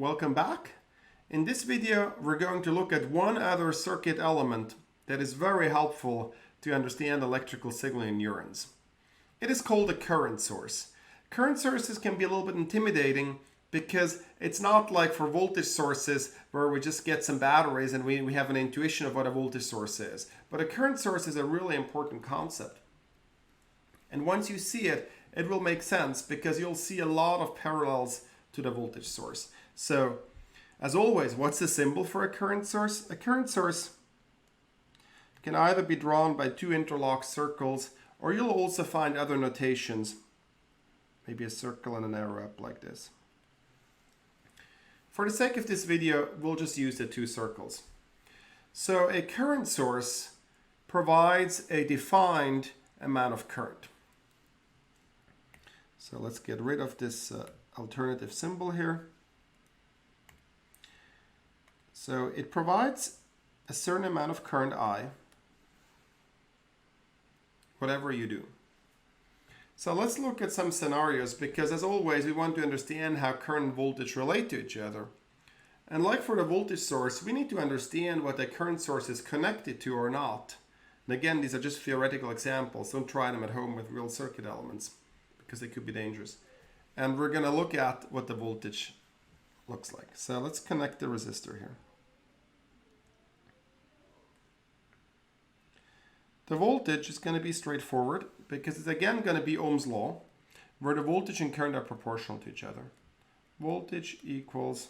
Welcome back. In this video, we're going to look at one other circuit element that is very helpful to understand electrical signaling in neurons. It is called a current source. Current sources can be a little bit intimidating because it's not like for voltage sources where we just get some batteries and we have an intuition of what a voltage source is. But a current source is a really important concept. And once you see it, it will make sense because you'll see a lot of parallels to the voltage source. So, as always, what's the symbol for a current source? A current source can either be drawn by two interlocked circles, or you'll also find other notations, maybe a circle and an arrow up like this. For the sake of this video, we'll just use the two circles. So a current source provides a defined amount of current. So let's get rid of this alternative symbol here. So it provides a certain amount of current I, whatever you do. So let's look at some scenarios because, as always, we want to understand how current and voltage relate to each other. And like for the voltage source, we need to understand what the current source is connected to or not. And again, these are just theoretical examples. Don't try them at home with real circuit elements because they could be dangerous. And we're going to look at what the voltage looks like. So let's connect the resistor here. The voltage is going to be straightforward because it's again going to be Ohm's law, where the voltage and current are proportional to each other. Voltage equals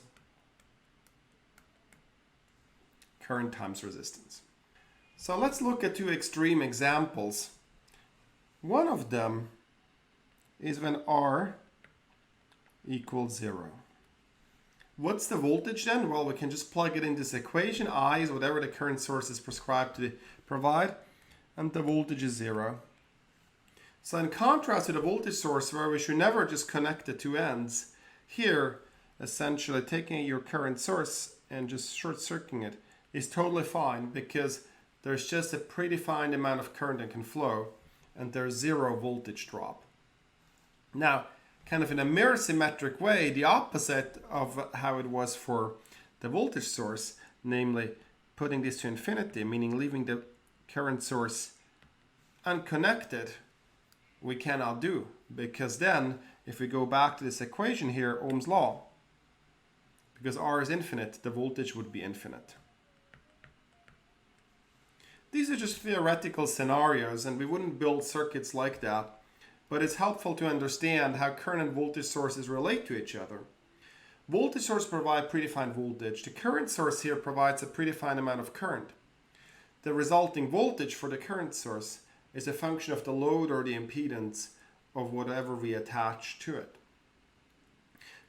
current times resistance. So let's look at two extreme examples. One of them is when R equals 0. What's the voltage then? Well, we can just plug it in this equation. I is whatever the current source is prescribed to provide, and the voltage is 0. So in contrast to the voltage source, where we should never just connect the two ends, here, essentially taking your current source and just short-circuiting it is totally fine because there's just a predefined amount of current that can flow, and there's 0 voltage drop. Now, kind of in a mirror symmetric way, the opposite of how it was for the voltage source, namely putting this to infinity, meaning leaving the current source unconnected, we cannot do, because then if we go back to this equation here, Ohm's law, because R is infinite, the voltage would be infinite. These are just theoretical scenarios and we wouldn't build circuits like that, but it's helpful to understand how current and voltage sources relate to each other. Voltage sources provide predefined voltage. The current source here provides a predefined amount of current. The resulting voltage for the current source is a function of the load or the impedance of whatever we attach to it.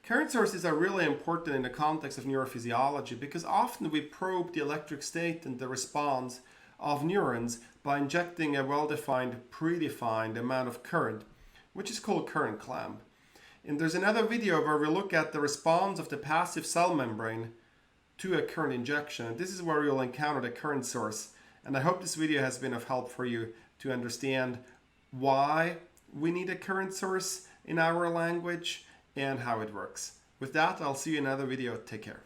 Current sources are really important in the context of neurophysiology because often we probe the electric state and the response of neurons by injecting a well-defined, predefined amount of current, which is called current clamp. And there's another video where we look at the response of the passive cell membrane to a current injection. And this is where you'll encounter the current source. And I hope this video has been of help for you to understand why we need a current source in our language and how it works. With that, I'll see you in another video. Take care.